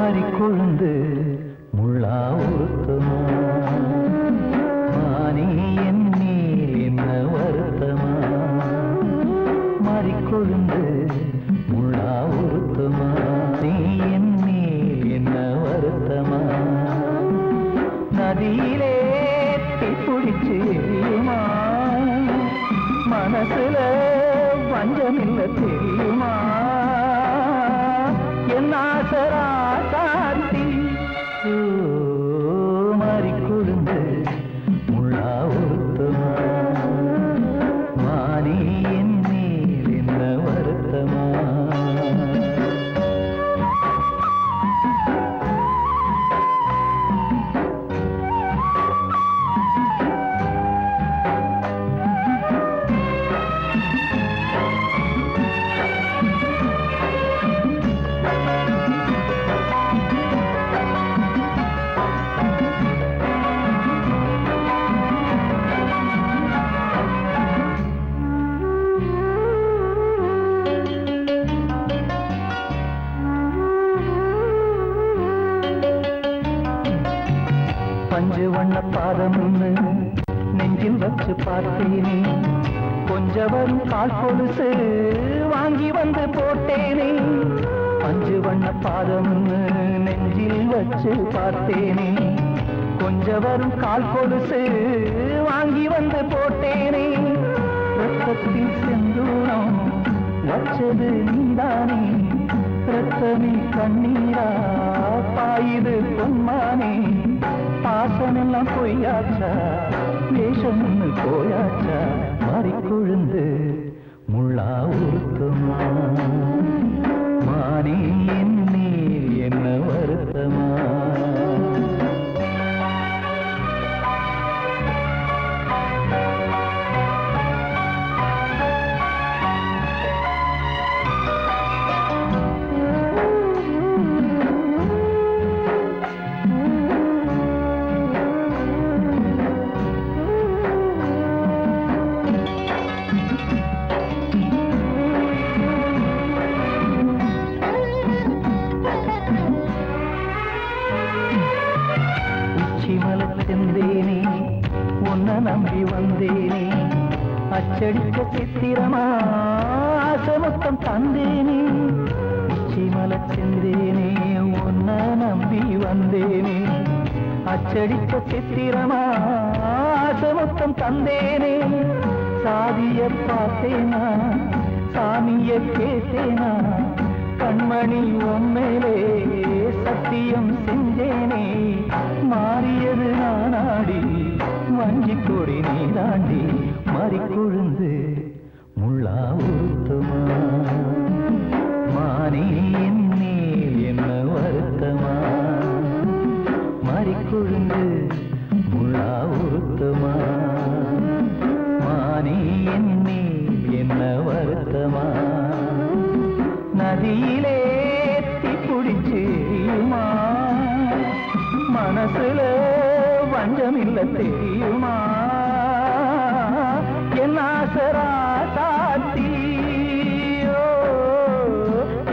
மாறிக்கொழுந்து முள்ளா உறுத்தமா மானே என் மேல் என்ன வருத்தமா மாறிக்கொழுந்து முள்ளா உறுத்தமா நீ என் மேல் என்ன வருத்தமா நதியிலே தீப்பிடிச்சு எரியுமா மனசுல வஞ்சமில்ல தெரியுமா என் ஆசரா சாந்தி மாறிக்கொழுந்து முள்ளா உறுத்தமா மானே என் மேல் என்ன வருத்தமா பஞ்சு வண்ண பாதம்னு நெஞ்சில் வச்சு பார்த்தேனே கொஞ்சம் வரும் கால் கொலுசு வாங்கி வந்து போட்டேனே பஞ்சு வண்ண பாதம்னு நெஞ்சில் வச்சு பார்த்தேனே கொஞ்சம் வரும் கால் கொலுசு வாங்கி வந்து போட்டேனே ரத்தத்தில் செந்தூரம் வச்சது நீதானே ரத்தமே கண்ணீரா பாயுது பொன்மானே பாசமெல்லாம் பொய்யாச்சா வேஷம்னு போயாச்சா மாறிக்கொழுந்து முள்ளா உறுத்தமா மானே என் மேல் என்ன வருத்தமா செந்தேனே உன்னை நம்பி வந்தேனே அச்சடிக்க சித்திரமா ஆசமொத்தம் தந்தேனே உச்சிமல செந்தேனே உன்னை நம்பி வந்தேனே அச்சடிக்க சித்திரமா ஆசமொத்தம் தந்தேனே சாதிய பார்த்தேனா சாமிய கேட்டேனா கண்மணி உம்மேலே சத்தியம் செஞ்சேனே மாறியது நானாடி வஞ்சி கொடி நீ தாண்டி மாறிக்கொழுந்து முள்ளா உறுத்தமா மானே என் மேல் என்ன வருத்தமா மாறிக்கொழுந்து முள்ளா உறுத்தமா மானே என் மேல் என்ன வருத்தமா நதியிலே தீப்பிடிச்சு எரியுமா மனசுல வஞ்சமில்ல தெரியுமா என் ஆசரா சாத்தி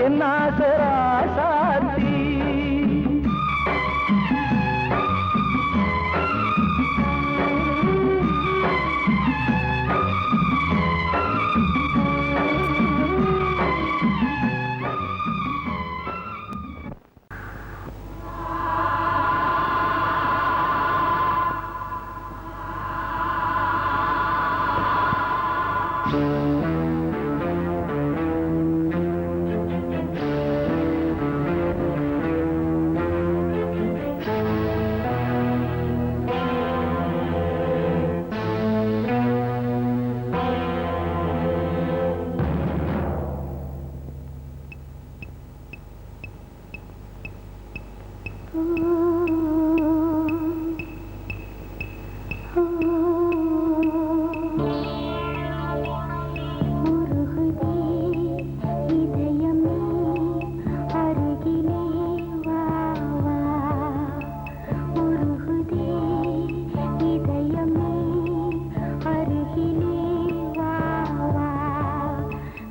என் ஆசரா சாத்தி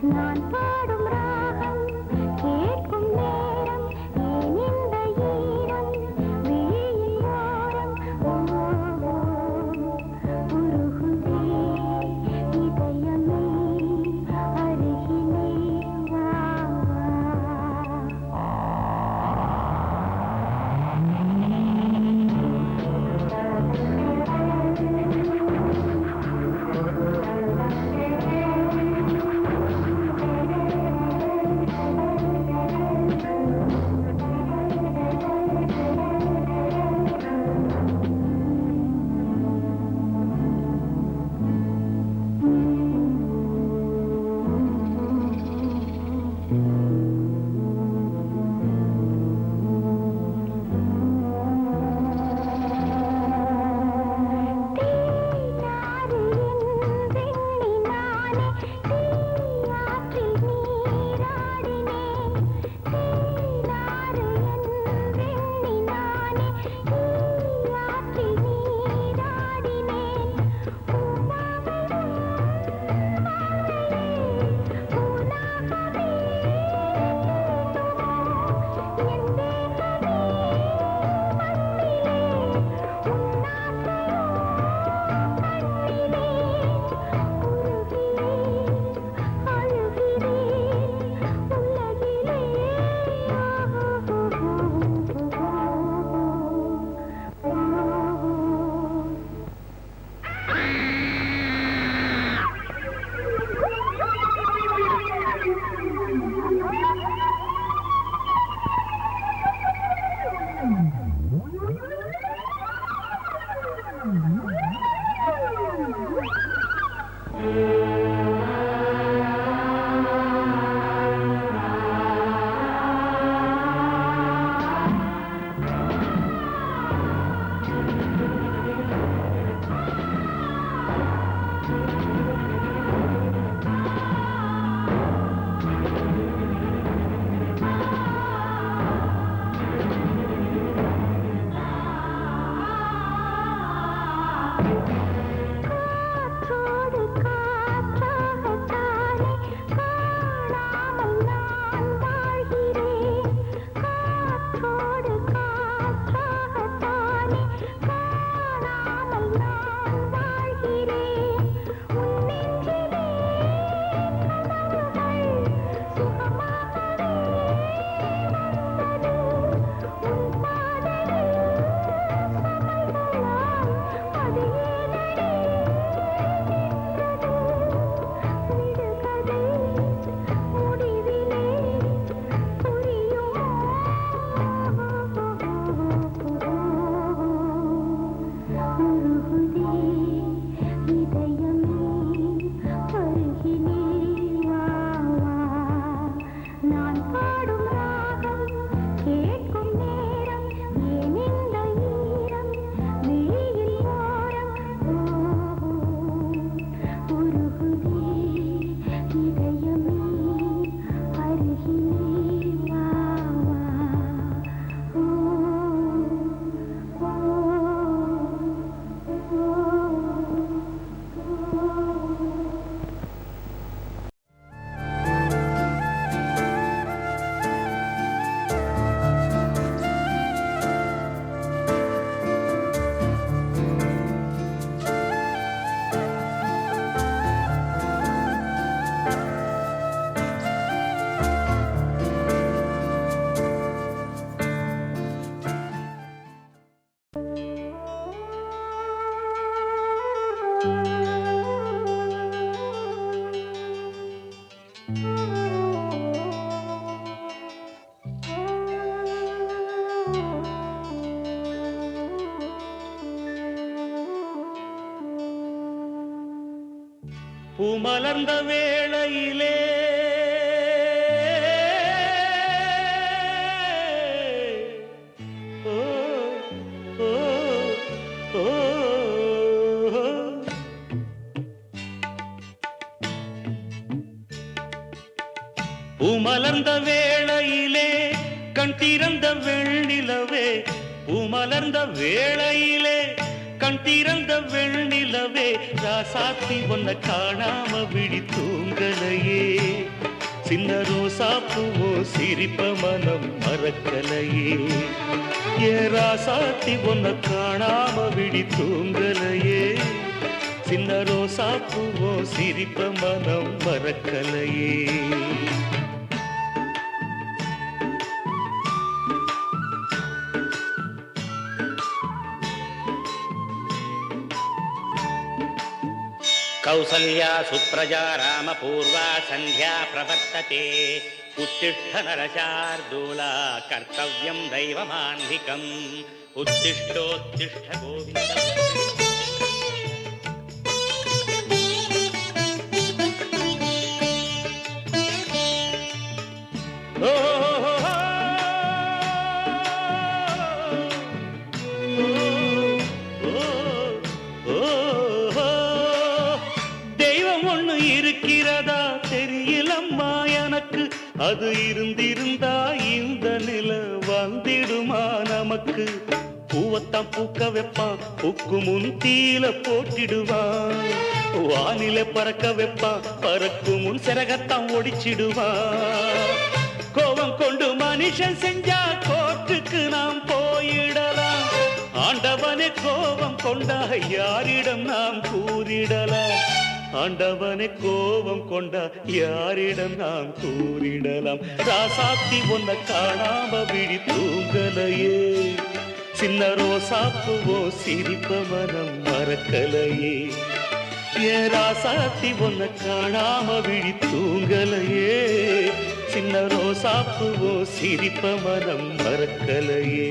நான் பாடும் ராகம் கேட்கும் நேரம் ஏன் இந்த பூமலர்ந்த வேளையிலே பூமலர்ந்த வேளையிலே கண் திறந்த வெண்ணிலவே பூமலர்ந்த வேளையிலே கண் திறந்த வெண்ணிலவே ராசாத்தி ஒன்ன காணாம விழி தூங்கலையே சின்ன ரோசா பூவோ சிரிப்ப மனம் மறக்கலையே ஏ ராசாத்தி ஒன்ன காணாம விழி தூங்கலையே சின்ன ரோசா பூவோ சிரிப்ப மனம் மறக்கலையே कौसल्या सुप्रजा रामपूर्वा संध्या प्रवर्तते उत्तिष्ठ नरशार्दूला कर्तव्यं दैवमान्धिकम् उत्तिष्ठोत्तिष्ठ गोविन्द இருக்கிறதா தெரியலம்மா எனக்கு அது இருந்திருந்தா இந்த நில வந்திடுமா நமக்கு பூவத்தான் பூக்க வைப்பான் பூக்கு முன் தீல போட்டிடுவான் வானில பறக்க வைப்பான் பறக்கும் முன் சிறகத்தான் ஒடிச்சிடுவான் கோபம் கொண்டு மனுஷன் செஞ்சா கோர்ட்டுக்கு நாம் போயிடலாம் ஆண்டவனே கோபம் கொண்டா யாரிடம் நாம் கூறிடலாம் ஆண்டவனை கோபம் கொண்டா யாரிடம் நாம் கூறிடலாம் ராசாத்தி ஒன்ன காணாம விழி தூங்கலையே சின்ன ரோசாப்புவோ சிரிப்ப மனம் மறக்கலையே ஏ ராசாத்தி ஒன்ன காணாம விழி தூங்கலையே சின்ன ரோசாப்புவோ சிரிப்ப மனம் மறக்கலையே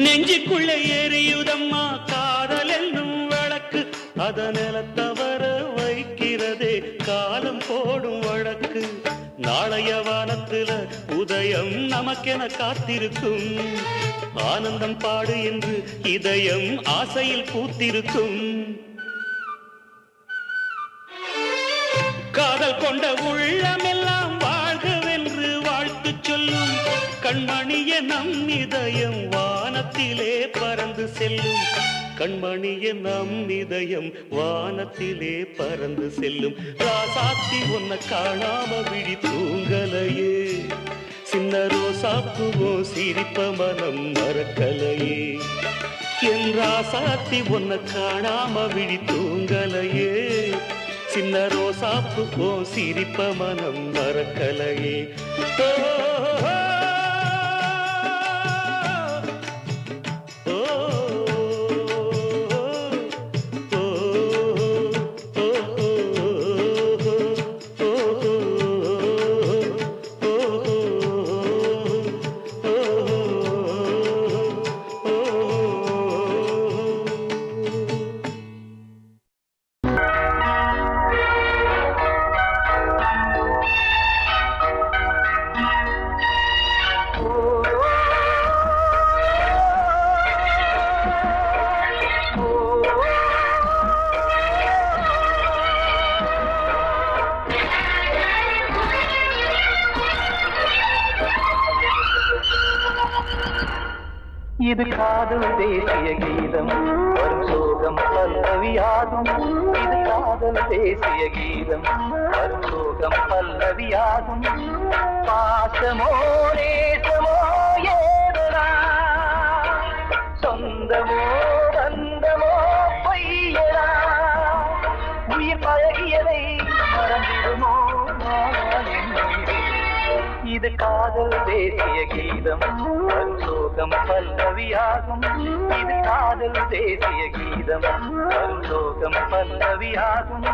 நெஞ்சுக்குள்ளே எரியுதம்மா காதல் என்னும் வழக்கு அத நிலத்தவர வைக்கிறதே காலம் போடும் வழக்கு நாளைய வானத்துல உதயம் நமக்கென காத்திருக்கும் ஆனந்தம் பாடு என்று இதயம் ஆசையில் பூத்திருக்கும் காதல் கொண்ட உள்ளமெல்லாம் வாழ்கவென்று வாழ்த்து சொல்லும் கண்மணிய நம் இதயம் வானத்திலே பறந்து செல்லும் கண்மணிய நம் இதயம் வானத்திலே பறந்து செல்லும் ராசாத்தி ஒன்ன காணாம விழி தூங்கலையே சின்ன ரோசாப்புவோ சிரிப்ப மனம் மறக்கலையே என் ராசாத்தி ஒன்ன காணாம விழி தூங்கலையே சின்ன ரோசாப்புவோ சிரிப்ப மனம் மறக்கலையே இது காதல் தேசிய கீதம் வரும் சோகம் பல்லவியாகும். இது காதல் தேசிய கீதம் வரும் சோகம் பல்லவியாகும். பாசமோ நேசமோ ஏதனா சொந்தமோ பந்தமோ பொய்யனா உயிர் பழகியதை மறந்திடுமோ இது காதல் தேசிய கீதம் வரும் சோகம் பல்லவியாகும். இது காதல் தேசிய கீதம் வரும் சோகம் பல்லவியாகும்.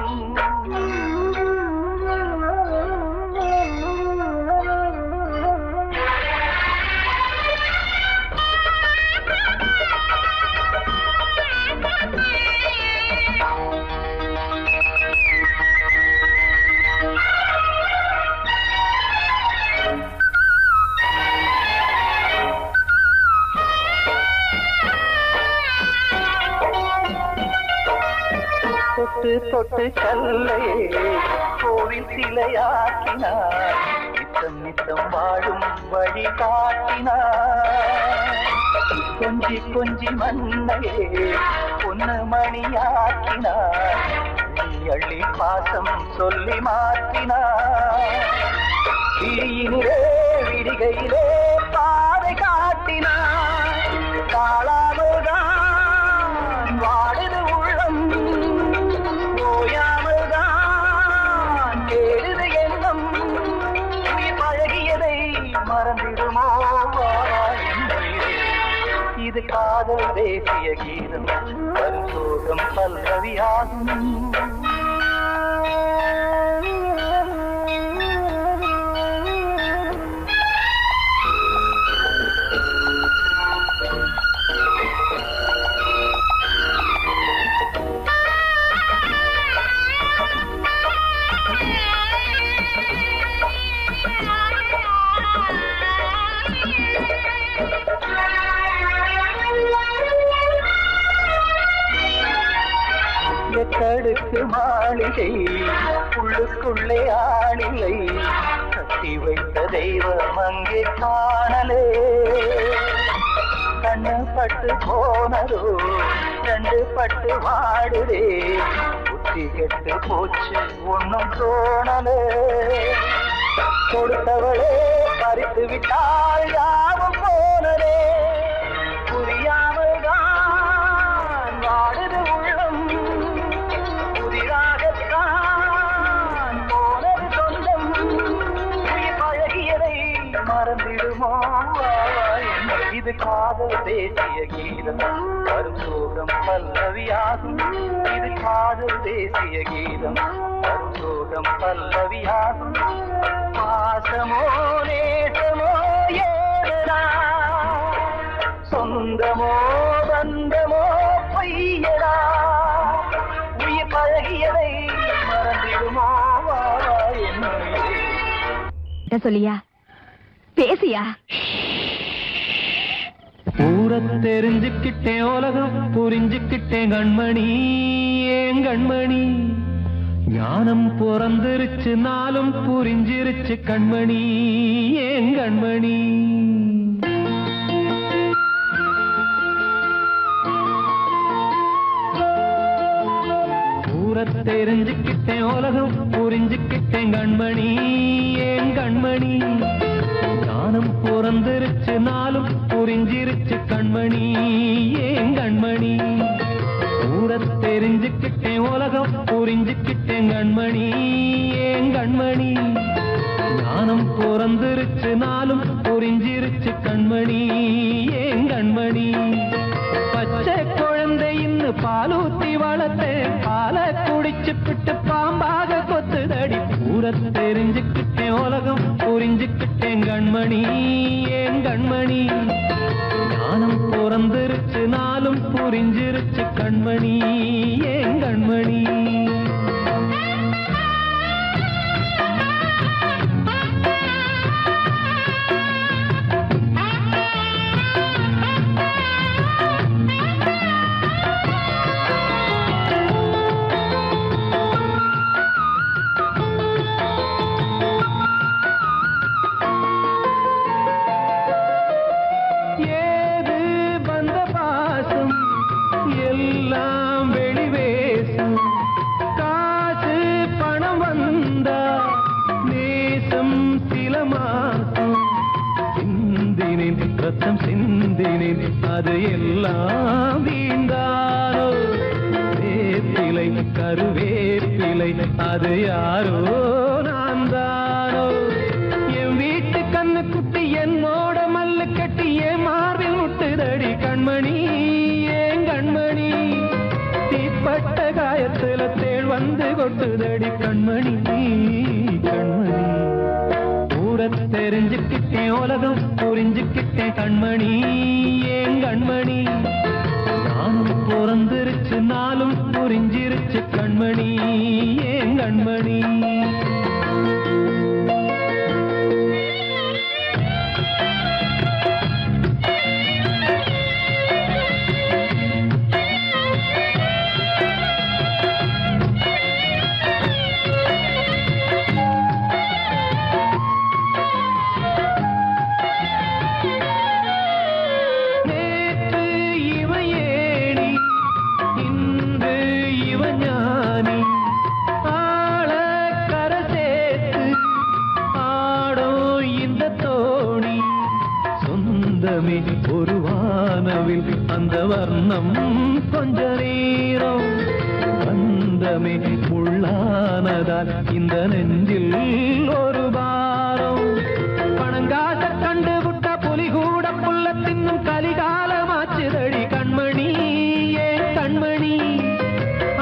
தொட்டு தொட்டு கல்லையே கோவில் சிலையாக்கினார். நித்தம் நித்தம் வாழும் வழி காட்டினார். கொஞ்சி கொஞ்சி மண்ணையே பொன்னு மணியாக்கினார். அள்ளி அள்ளி பாசம் சொல்லி மாற்றினார். விழியினிலே விடிகையிலே பாதை காட்டினார். காளாமல்தான் வாடுது உள்ளம் ஓயாமல்தான் கேடுது எண்ணம். உயிர் பழகியதை மறந்திடுமோ இது காதல் தேசிய கீதம் வரும் சோகம் பல்லவியாகும். எட்டடுக்கு மாளிகை உள்ளுக்குள்ளே ஆளில்லை. கட்டி வைத்த தெய்வம் அங்கே காணலே. கண்ணு பட்டு போனதோ ரெண்டு பட்டு வாடுதே. புத்தி கெட்டு போச்சு ஒன்னும் தோணலே. கொடுத்தவளே பறித்து விட்டால் யாவும் போனதே. புரியாமல் தான் வாடுது உள்ளம். புதிராகத்தான் போனது சொந்தம். உயிர் பழகியதை மறந்திடுமோ இது காதல் தேசிய கீதம் வரும் சோகம் பல்லவியாகும். இது காதல் தேசிய கீதம் வரும் சோகம் பல்லவியாகும். பாசமோ நேசமோ ஏதனா சொந்தமோ பந்தமோ பொய்யடா உயிர் பழகியதை மறந்திடுமோ என்ன சொல்லியா பேசியா? ஊரை தெரிஞ்சுக்கிட்டேன் உலகம் புரிஞ்சுக்கிட்டேன் கண்மணி ஏன் கண்மணி. ஞானம் பிறந்திருச்சு நாளும் புரிஞ்சிருச்சு கண்மணி ஏன் கண்மணி. ஊரை தெரிஞ்சுக்கிட்டேன் உலகம் புரிஞ்சுக்கிட்டேன் கண்மணி ஏன் கண்மணி. ஞானம் பிறந்திருச்சு நாளும் புரிஞ்சிருச்சு கண்மணி ஏன் கண்மணி. ஊரை தெரிஞ்சுக்கிட்டேன் உலகம் புரிஞ்சுக்கிட்டேன் கண்மணி ஏன் கண்மணி. ஞானம் பிறந்திருச்சு நாளும் புரிஞ்சிருச்சு கண்மணி ஏன் கண்மணி. பச்சை குழந்தை இன்னும் பாலூத்தி வளர்த்தேன். பாலை குடிச்சு பிட்டு பாம்பாக கொத்துதடி. ஊரை தெரிஞ்சுக்கிட்டேன் உலகம் புரிஞ்சுக்கிட்டேன் கண்மணி ஏன் கண்மணி. ஞானம் பிறந்திருச்சு நாளும் புரிஞ்சிருச்சு கண்மணி ஏன் கண்மணி. எல்லாம் வெளிவேசும் காசு பணம் வந்தா நேசம் சில மாசம் சிந்தினேன் ரத்தம் சிந்தினேன் அது எல்லாம் வீண்டாரோ வேப்பிலை கருவேப்பிலை அது யாரோ நான் தானோ என் வீட்டு கண்ணு குட்டி என்னோட மல்லு கட்டி என் மார்பில் முட்டுதடி கண்மணி ஏன் கண்மணி தீப்பட்ட காயத்துல தேள் வந்து கொட்டுதடி கண்மணி கண்மணி ஊர தெரிஞ்சுக்கிட்டேன் உலகம் புரிஞ்சுக்கிட்டேன் கண்மணி ஏன் கண்மணி நானும் பிறந்திருச்சு நாளும் புரிஞ்சிருச்சு கண்மணி ஏன் கண்மணி ஒரு வானவில் அந்த வர்ணம் கொஞ்ச நேரம் பந்தமே முள்ளானதால் இந்த நெஞ்சில் ஒரு பாரம் பணங்காச கண்டு விட்ட புலி கூட புல்ல தின்னும் கலிகாலமாச்சுதடி கண்மணி ஏன் கண்மணி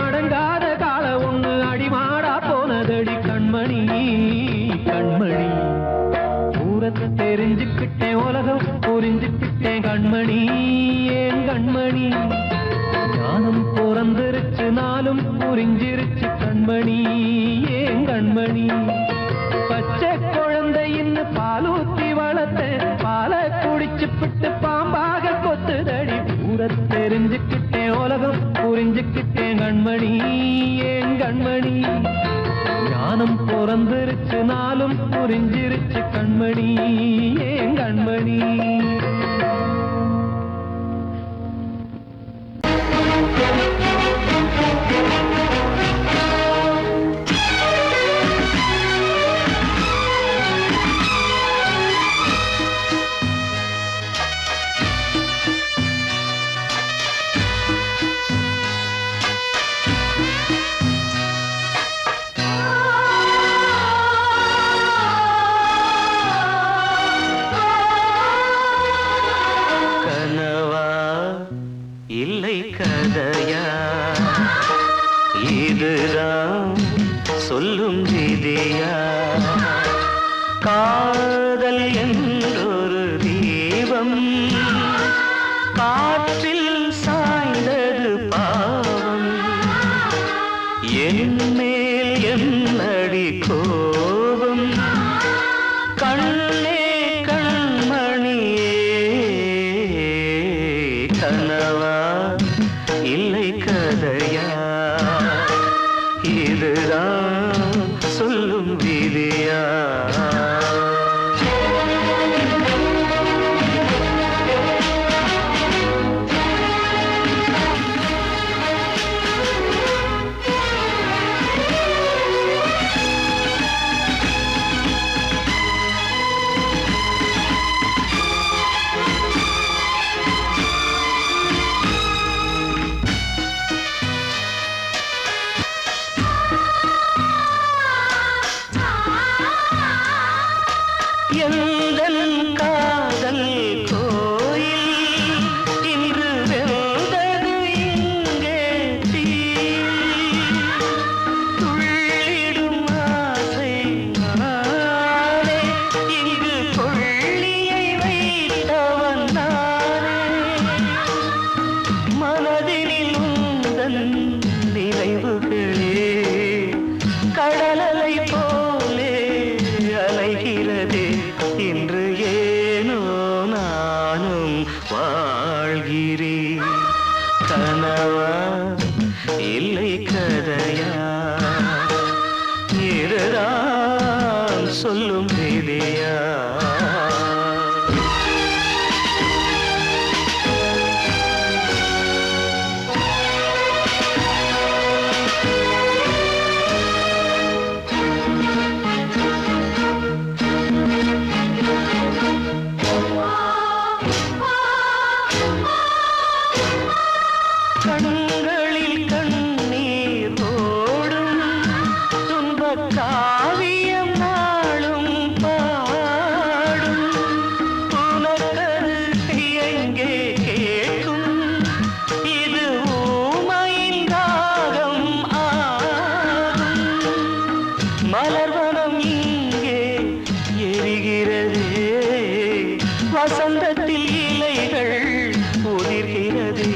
அடங்காத கால ஒண்ணு அடிமாடா போனதடி கண்மணி கண்மணி ஊரத்தை தெரிஞ்சுக்கிட்டேன் உலகம் புரிஞ்சுக்கிட்டேன் கண்மணி ஏன் கண்மணி ஞானம் பிறந்திருச்சு நாளும் புரிஞ்சிருச்சு கண்மணி ஏன் கண்மணி பச்சை குழந்தையின்னு பாலூத்தி வளர்த்த பாலை குடிச்சு பிட்டு பாம்பாக கொத்துதடி ஊரை தெரிஞ்சுக்கிட்டேன் உலகம் புரிஞ்சுக்கிட்டேன் கண்மணி ஏன் கண்மணி ஞானம் பிறந்திருச்சு நாளும் புரிஞ்சிருச்சு கண்மணி ஏன் கண்மணி சொல்லும் விதியா காதல் என்றொரு தீபம் காற்றில் சாய்ந்தது பாவம் என் மேல் என்னடி கோபம் கண்ணே கண்மணியே கனவா இல்லை கதையா இதுதான் சொல்லும் விதியா கனவா இல்லை கதையா இதுதான் சொல்லும் விதியா கண்களில் கண்ணீர் ஓடும் துன்பக் காவியம் நாளும் பாடும் உனக்கது எங்கே கேட்கும் இது ஊமையின் தாகம் ஆகும் மலர்வனம் இங்கே எரிகிறதே வசந்தத்தில் இலைகள் உதிர்கிறது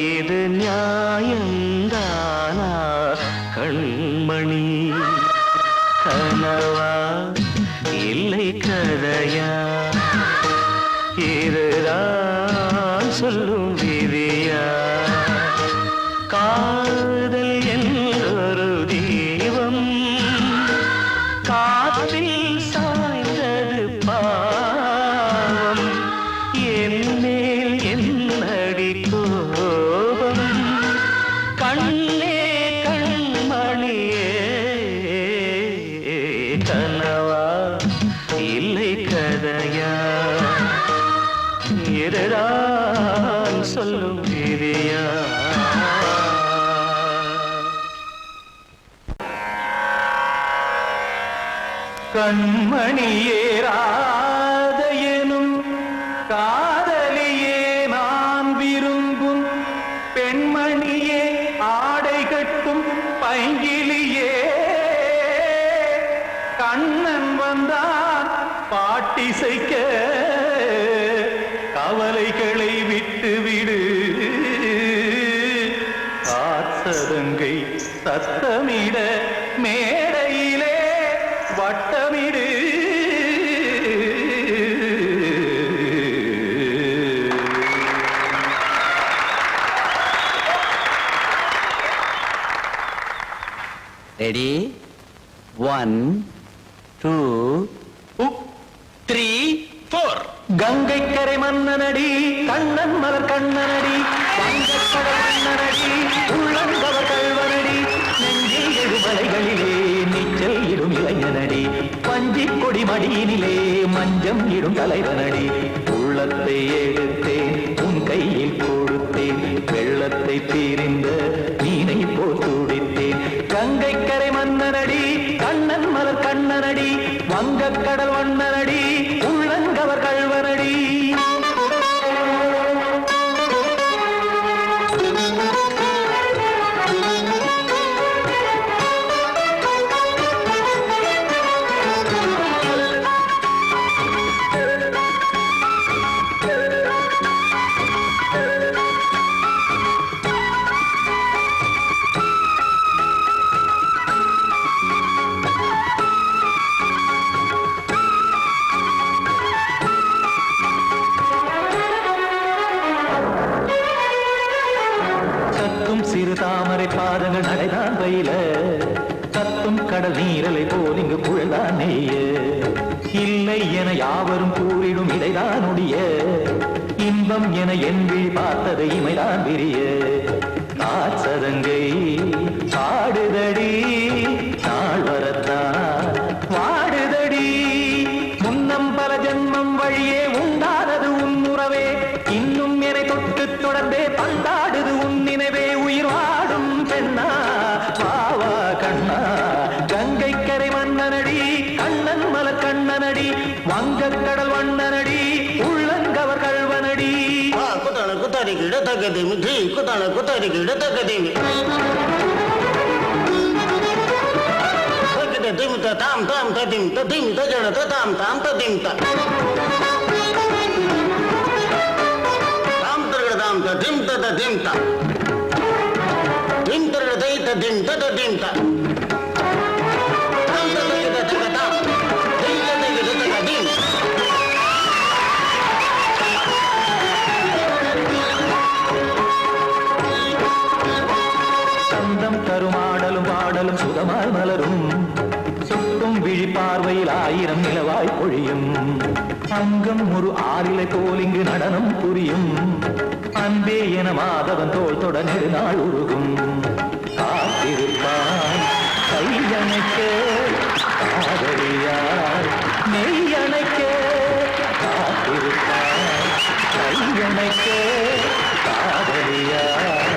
இது நியாயந்தானா கண்மணி கனவா இல்லை கதையா இதுதான் சொல்லும் விதியா காதல் என்றொரு தீபம் காற்றில் சாய்ந்தது பாவம் என்னேல் என்னடி கோபம் கண்ணே கண்மணியே கனவா இல்லை கதையா இதுதான் சொல்லும் விதியா கண்மணியே ராத எனும் காதலியே நான் விரும்பும் பெண்மணியே ஆடை கட்டும் பைங்கிலியே கண்ணன் வந்தான் பாட்டிசைக்க கவலைகளை விட்டு விடு காத்ததங்கை சத்தமிட மேடையிலே வட்டமிடு ரெடி 1 2 3 4 கங்கை கரை மன்னனடி கண்ணன் மலர் கண்ணனடி வங்கக்கடல் மன்னனடி உள்ளங்கவர் கல்வனடி நெஞ்சில் எழுமலைகளிலே நீச்சல் இடும் இளைஞனடி பஞ்சிக் கொடி மடியினிலே மஞ்சம் இடும் தலைவனடி உள்ளத்தை எடுத்தேன் உன் கையில் கொடுத்தேன் வெள்ளத்தை தீரிந்த மீனை போல் துடித்தேன் கங்கை கரை மன்னனடி கண்ணன் மலர் கண்ணனடி வங்கக்கடல் வண்ணனடி உள்ளங்கவர் கல்வனடி சிறு தாமரை பாதங்கள் நடைதான் பயில கத்தும் கடல் நீரலை போல் இங்கு புழல்தான் நெய்ய இல்லை என யாவரும் கூறிடும் இடைதான் ஒடிய இன்பம் என என் விழி பார்த்தது இமைதான் விரிய காற்சதங்கை பாடுதடி நாள் வரத்தான் வாடுதடி முன்னம் பல ஜன்மம் வழியே உண்டானது உன் உறவே இன்னும் என்னை தொட்டு தொடர்ந்தே பந்தாடுது உன் நினைவே உயிர் வாடும் பெண்ணா பாவா கண்ணா கங்கை கரை மன்னனடி கண்ணன் மலர் கண்ணனடி வங்கக்கடல் வண்ணனடி உள்ளங்கவர் கல்வனடி குத்தான குத்தாரிக்கு இடத்தக்கதேமி குத்தான குத்தாரிக்கு இடத்தக்கதேமி திமுத்த தாம் தாம் ததிம் ததிம் தஜட தாம் தாம் ததிம் தாம் தாம் ததிம் ததிம் தாம் திம் தரட தை ததிம் ததிம் தாம் தாம் ததிம் ததிம் தாம் திம் ததிம் ததிம் சந்தம் தருமாடலும் பாடலும் சுகமாய் மலரும் சுட்டும் விழி பார்வையில் ஆயிரம் நிலவாய் பொழியும் அங்கம் ஒரு ஆறிலை போல் இங்கு நடனம் புரியும் அன்பே என மாதவன் தோள் தொட நெடுநாள் உருகும் காத்திருப்பான் கையணைக்க காதலியார் நெய்யணைக்க காத்திருப்பான் கையணைக்க காதலியார்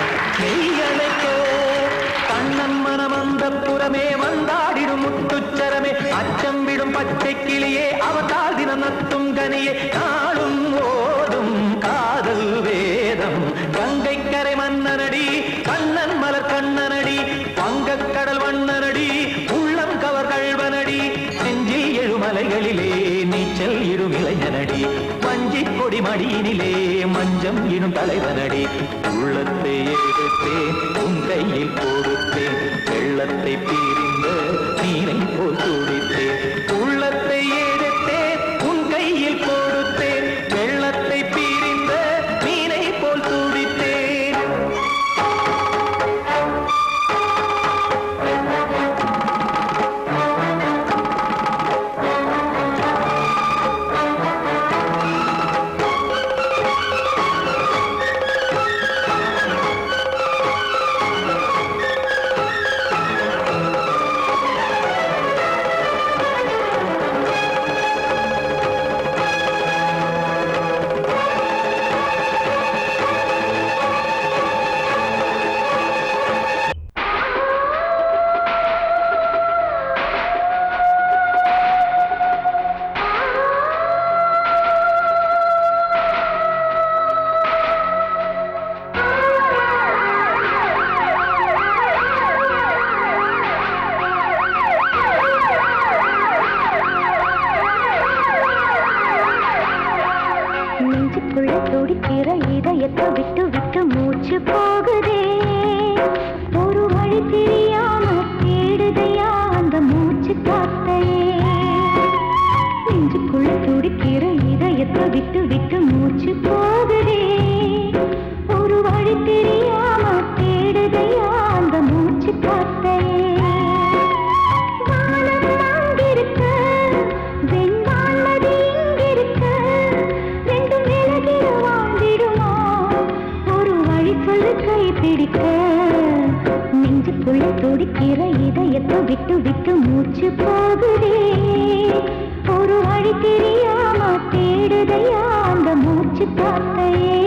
என்னிலே மஞ்சம் எனும் தலைவனடி உள்ளத்தை எடுத்தேன் உன் கையில் கொடுத்தேன் வெள்ளத்தை பிரிந்த நீரை போல் துடித்தேன் உள்ளத்தை எடுத்தேன் உன் கையில் கொடுத்தேன் வெள்ளத்தை பிரிந்த நீரை போல் துடித்தேன் நெஞ்சுக்குள்ள துடிக்கிற இதயத்தை விட்டு விட்டு மூச்சு போகுதே ஒரு வழி தெரியாம தேடுதையா அந்த மூச்சு காத்தையே நெஞ்சுக்குள்ள துடிக்கிற இதயத்தை விட்டு விட்டு மூச்சு போகுதே ஒரு வழி தெரியாம தேடுதையா அந்த மூச்சு காத்தையே நெஞ்சுக்குள்ள துடிக்கிற இதயத்தை விட்டு விட்டு மூச்சு போகுதே ஒரு வழி தெரியாம தேடுதையா அந்த மூச்சு காத்தையே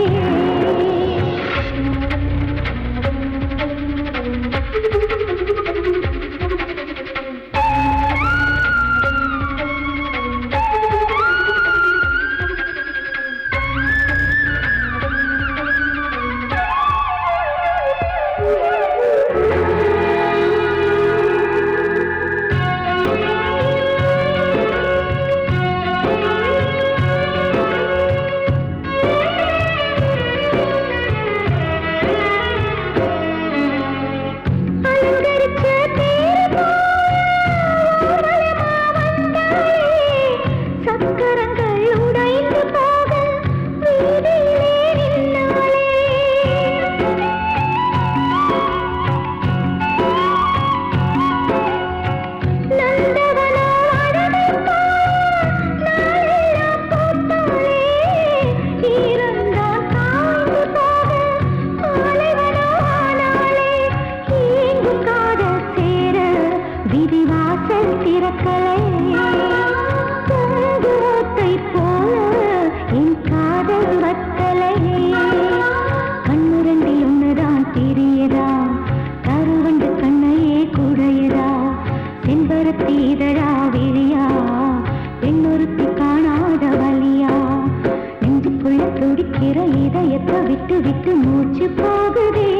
இதயத்தை விட்டு விட்டு மூச்சு போகுதே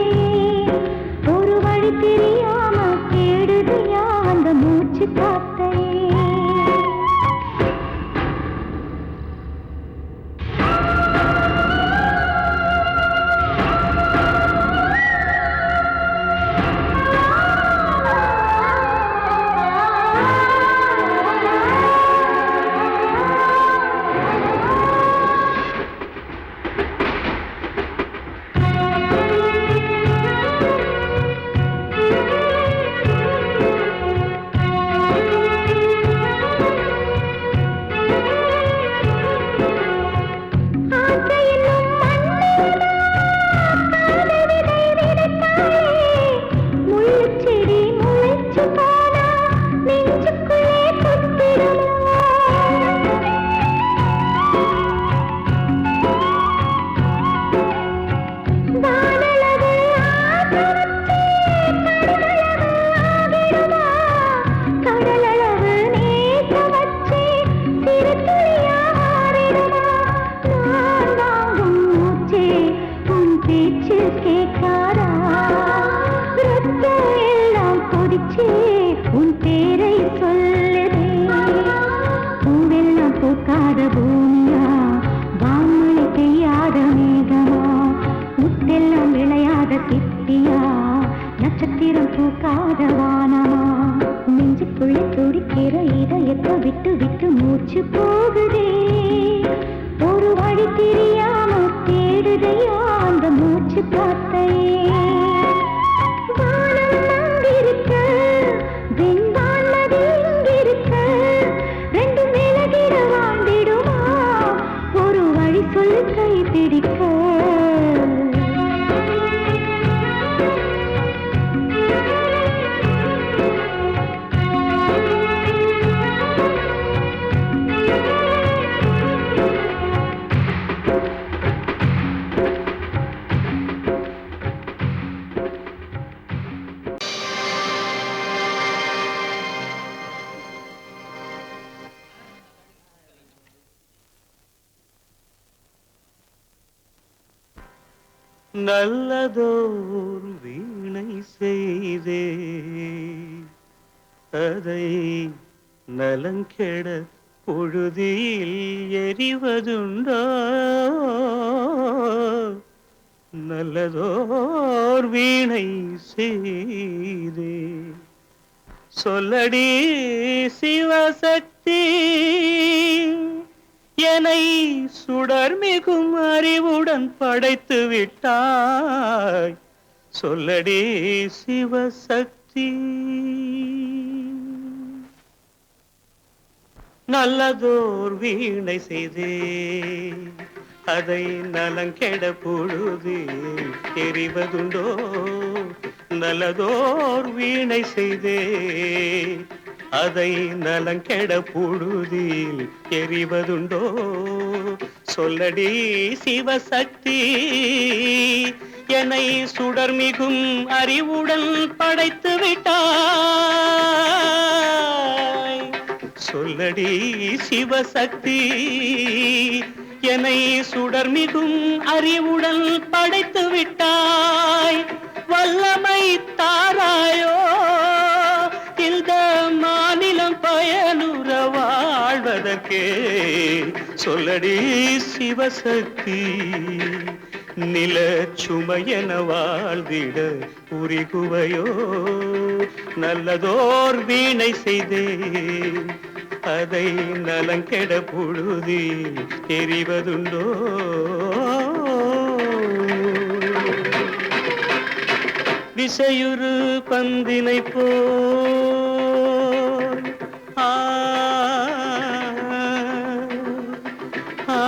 ஒரு வழி தெரியாம தேடுதையா அந்த மூச்சு காத்தையே பூக்காத பூமியா வான்மழை பெய்யா சிப்பியா நட்சத்திரம் பூக்காத வானமா நெஞ்சுக்குள்ளே துடிக்கிற இதயத்தை விட்டு விட்டு மூச்சு போகுதே ஒரு வழி தெரியாம தேடுதையா அந்த மூச்சு காத்தையே வானம் அங்கிருக்க வெண்பான் நதி இங்கிருக்க ரெண்டு மேலகிட வாழ்ந்திடுமா ஒரு வழி சொல்லு கை பிடிக்க நல்லதோர் வீணை செய்தே அதை நலங்கெட பொழுதில் எறிவதுண்டோ நல்லதோர் வீணை செய்தே சொல்லடி சிவசக்தி என்னை சுடர் மிகும் அறிவுடன் படைத்து விட்டாய் சொல்லடி சிவசக்தி நல்லதோர் வீணை செய்தே அதை நலங்கெட பொழுது எறிவதுண்டோ நல்லதோர் வீணை செய்தே அதை நலங்கெட பொழுதில் எறிவதுண்டோ சொல்லடி சிவசக்தி என்னை சுடர் மிகும் அறிவுடன் படைத்து விட்டாய் சொல்லடி சிவசக்தி என்னை சுடர் மிகும் அறிவுடன் படைத்து விட்டாய் வல்லமை தாராயோ இந்த மாநிலம் பயனுற வாழ்வதற்கே சொல்லடி சிவசக்தி நில சுமையென வாழ்ந்திட உரிகுவையோ நல்லதோர் வீணை செய்தே அதை நலங்கெட பொழுதில் எறிவதுண்டோ விசையுறு பந்தினை போல் ஆ ஆ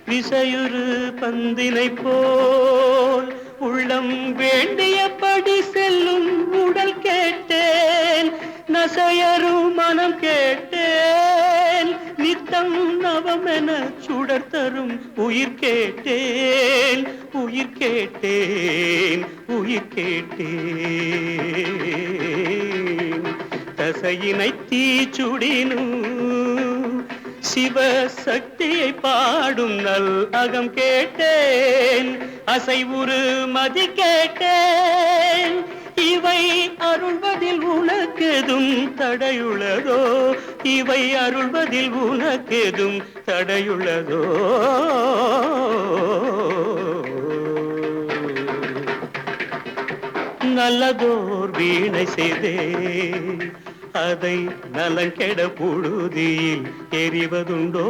விசையுறு பந்தினை போல் உள்ளம் வேண்டியபடி செல்லும் உடல் கேட்டேன் நசையரும் மனம் கேட்டேன் நித்தம் நவமென சுடர் தரும் உயிர் கேட்டேன் உயிர் கேட்டேன் உயிர் கேட்டேன் தசையினை தீச்சுடினும் சிவசக்தியை பாடும் நல் அகம் கேட்டேன் அசைவுறு மதி கேட்டேன் இவை அருள்வதில் உனக்கெதும் தடையுள்ளதோ இவை அருள்வதில் உனக்கெதும் தடையுள்ளதோ நல்லதோர் வீணை செய்தே அதை நலங்கெட பொழுதில் எறிவதுண்டோ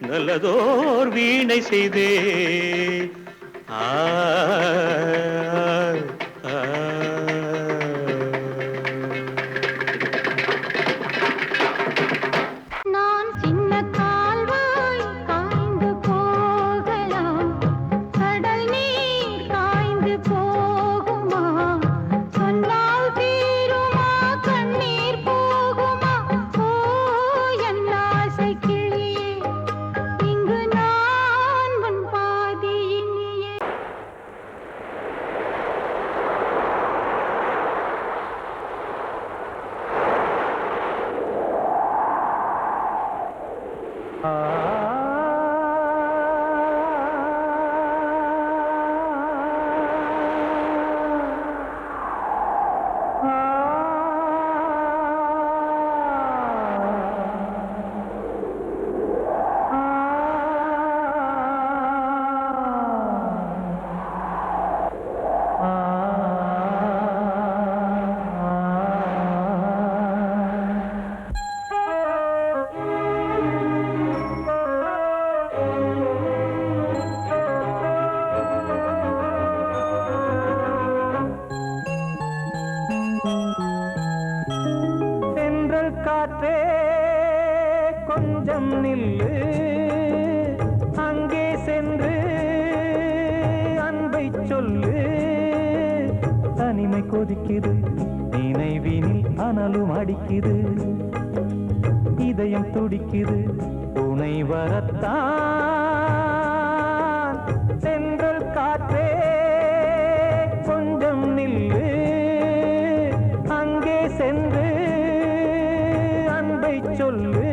நல்லதோர் வீணை செய்தே ஆ சொல்லு. தனிமை கொதிக்குது, நினைவினில் அனலும் அடிக்குது, இதயம் துடிக்குது, துணை வரத்தான். சென்றல் காற்றே கொஞ்சம் நில்லு, அங்கே சென்று அன்பை சொல்லு.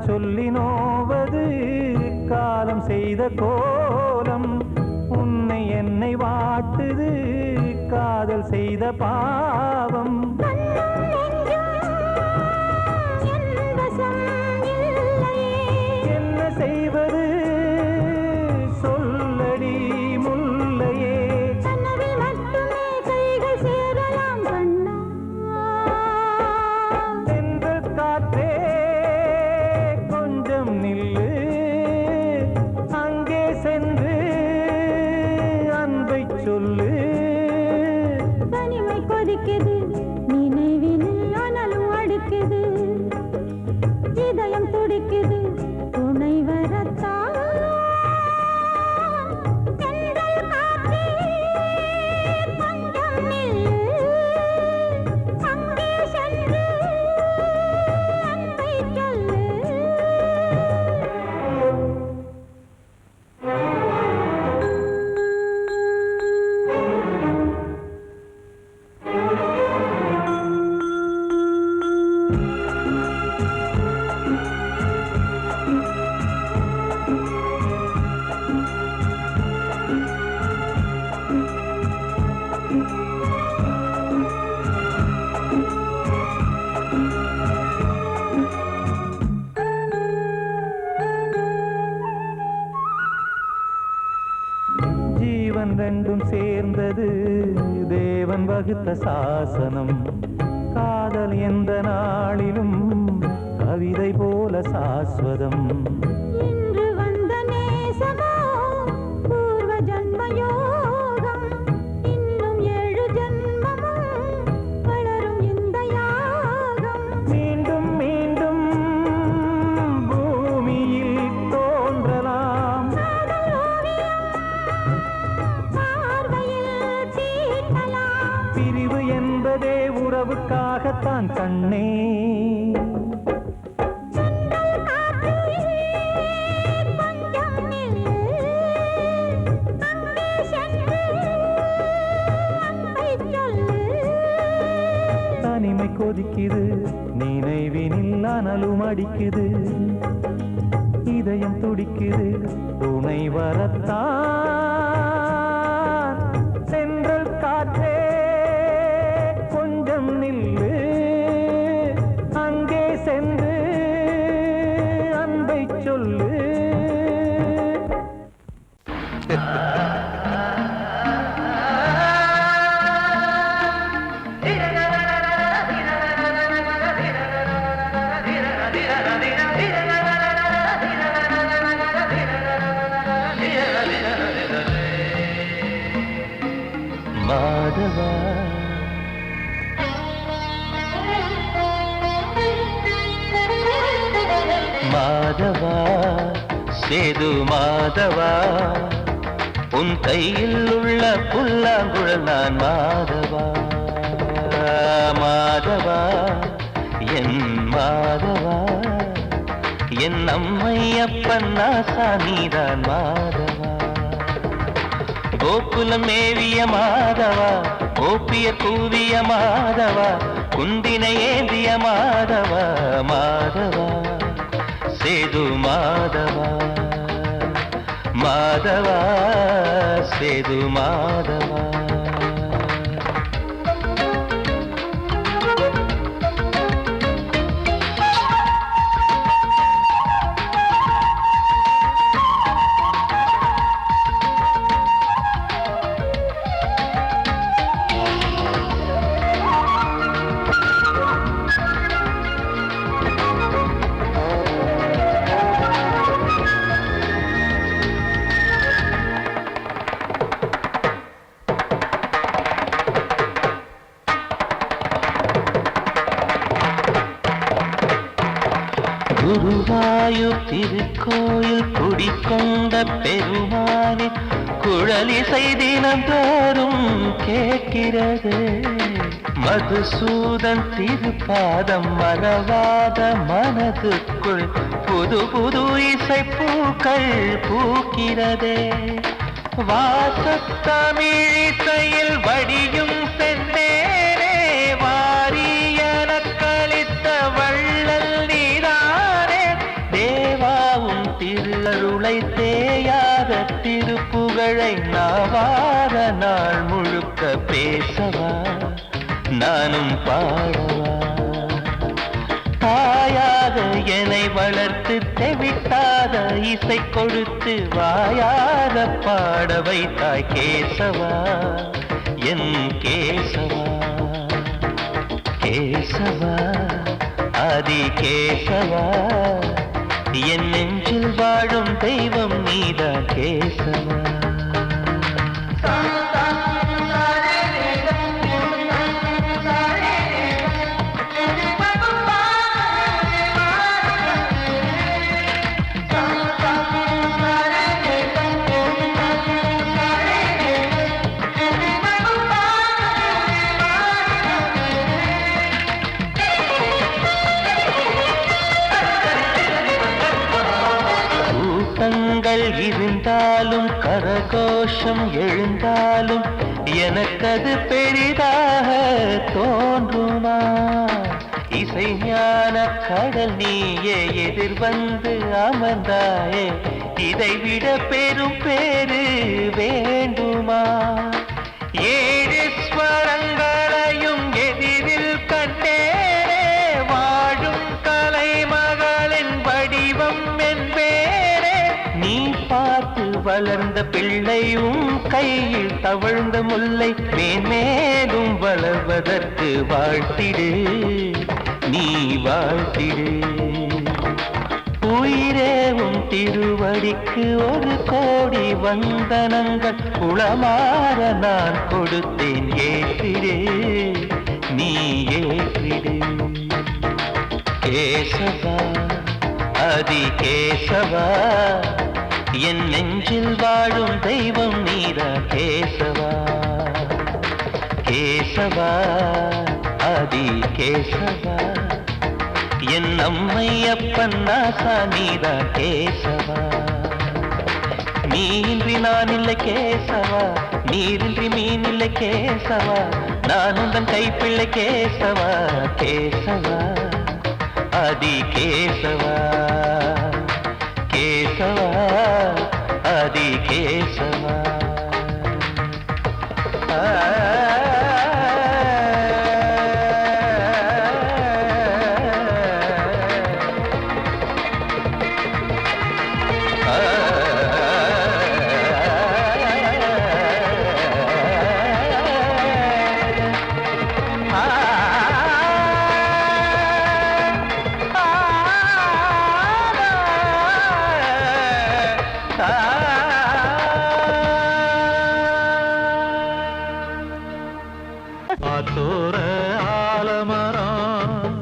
சொல்லி நோவது காலம் செய்த கோலம், உன்னை என்னை வாட்டுது காதல் செய்த பாவம். என்ன செய்வது சொல்லடி முல்லையே. சென்ற காற்றே நில்லு, அங்கே சென்று அன்பை சொல்லு. தனிமை கொதிக்குது, நினைவினில் அனலும் அடிக்குது, இதயம் துடிக்குது, துணை வரத்தான். சென்றல் காற்றே கொஞ்சம் நில்லு, அங்கே சென்று அன்பை சொல்லு. ஜீவன் ரெண்டும் சேர்ந்தது தேவன் வகுத்த சாசனம். காதல் எந்த நாளிலும் கவிதை போல சாஸ்வதம். இன்று வந்த நேசமோ பூர்வ ஜன்ம யோகம், இன்னும் 7 ஜன்மமும் வளரும் இந்த யாகம். மீண்டும் மீண்டும் பூமியில் தோன்றலாம், பார்வையில் தீட்டலாம். பிரிவு என்பதே உறவுக்காகத்தான் கண்ணே. தனிமை கொதிக்குது, நினைவினில் அனலும் அடிக்குது, இதயம் துடிக்குது, துணை வரத்தான். சென்றல் காற்றே கொஞ்சம் நில்லு, அங்கே சென்று அன்பை சொல்லு. மாதவா மாதவா சேது மாதவா, உன் கையில் உள்ள புல்லாங்குழல் நான் மாதவா. மாதவா என் மாதவா, என் அம்மையப்பன் நாசா நீதான் மாதவா. கோகுலம் மேவிய மாதவா, கோப்பிய கூவிய மாதவா, குந்தினை ஏந்திய மாதவா. மாதவா சேது மாதவா, மாதவா சேது மாதவா. திருக்கோயில் குடிக்கொண்ட பெருமானே குழலிசை தினந்தோறும் கேட்கிறது. மதுசூதன் திருப்பாதம் மறவாத மனதுக்குள் புது புது இசைப்பூக்கள் பூக்கிறதே. வாசத்தமிழிசையில் வடியும் செந்தேனே வாரியன கழித்த வள்ளல் நீதானே. தேவாவும் திருஅருளை தேயாத திருப்புகழை நாவார நாள் முழுக்க பேசவா நானும் பாடவா. தாயாக என்னை வளர்த்து தெவிட்டாத இசை கொடுத்து வாயாத பாட வைத்தாய் கேசவா என் கேசவா. கேசவா ஆதி கேசவா என் நெஞ்சில் வாழும் தெய்வம் நீதான் கேசவா. இருந்தாலும் கரகோஷம் எழுந்தாலும் எனக்கது பெரிதாக தோன்றுமா. இசை ஞான கடல் நீயே எதிர்வந்து அமர்ந்தாயே இதைவிட பெரும் பேரு வேண்டுமா. ஏழு ஸ்வரங்களையும் எதிரில் கண்டேனே வாழும் கலைமகளின் வடிவம் என்பேனே. நீ பார்த்து வளர்ந்த பிள்ளையும் கையில் தவழ்ந்த முல்லை மேன்மேலும் வளர்வதற்கு வாழ்த்திடு நீ வாழ்த்திடு. உயிரேவும் திருவடிக்கு ஒரு கோடி வந்தனங்கள் உளமாற நான் கொடுத்தேன் ஏற்றிடு நீ ஏற்றிடு. கேசவா ஆதி கேசவா என் நெஞ்சில் வாழும் தெய்வம் நீதா கேசவா. கேசவா ஆதி கேசவா என் அம்மை அப்பன் நாசா நீதா கேசவா. நீன்றி நான் இல்லை கேசவா நீரின்றி மீன் இல்லை கேசவா நான் உந்தன் கைப்பிள்ளை கேசவா. கேசவா ஆதி கேசவா கேசவா ஆதி கேசவா. காத்தோர ஆலமரம்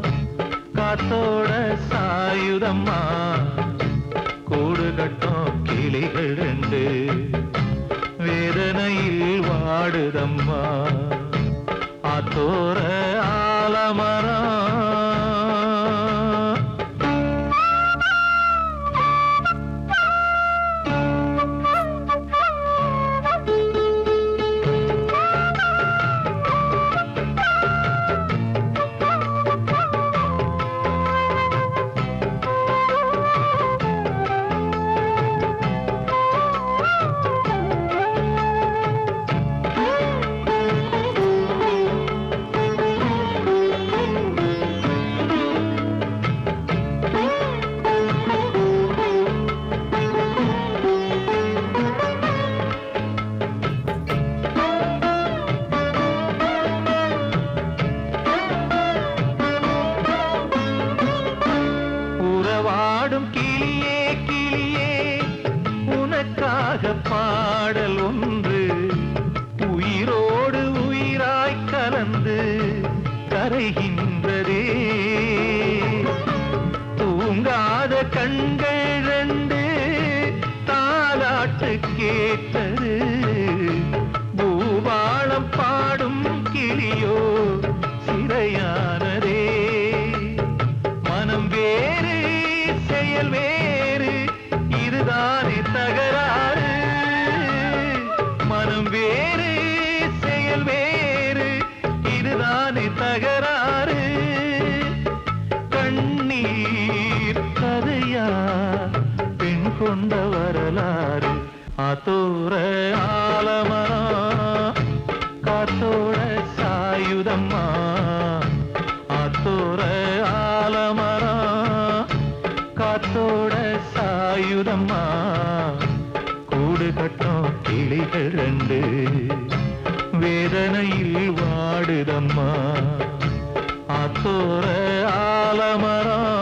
காத்தோட சாயுதம்மா கூடு கட்டும் கிளிகள் ரெண்டு வேதனையில் வாடுதம்மா. ஆத்தோர ஆலமரம் பாடல் ஒன்று உயிரோடு உயிராய் கலந்து கரைகின்றதே. தூங்காத கண்கள் கண்டு தாலாட்டு கேட்டது பூபாளம் பாடும் கிளியோ சிறையானதே மனம் வேறு செயல் வேறு இதுதானே தகராறு மனம் வேறு செயல் வேறு இதுதானே தகராறு கண்ணீர் கதையா பெண் கொண்ட வரலாறு ஆத்தோர ஆலமரம் காத்தோட சாயுதம்மா ஆத்தோர ஆலமரம் காத்தோட சாயுதம்மா கூடு கட்டும் கிளிகள் ரெண்டு வேதனையில் வாடுதம்மா ஆத்தோர ஆலமரம்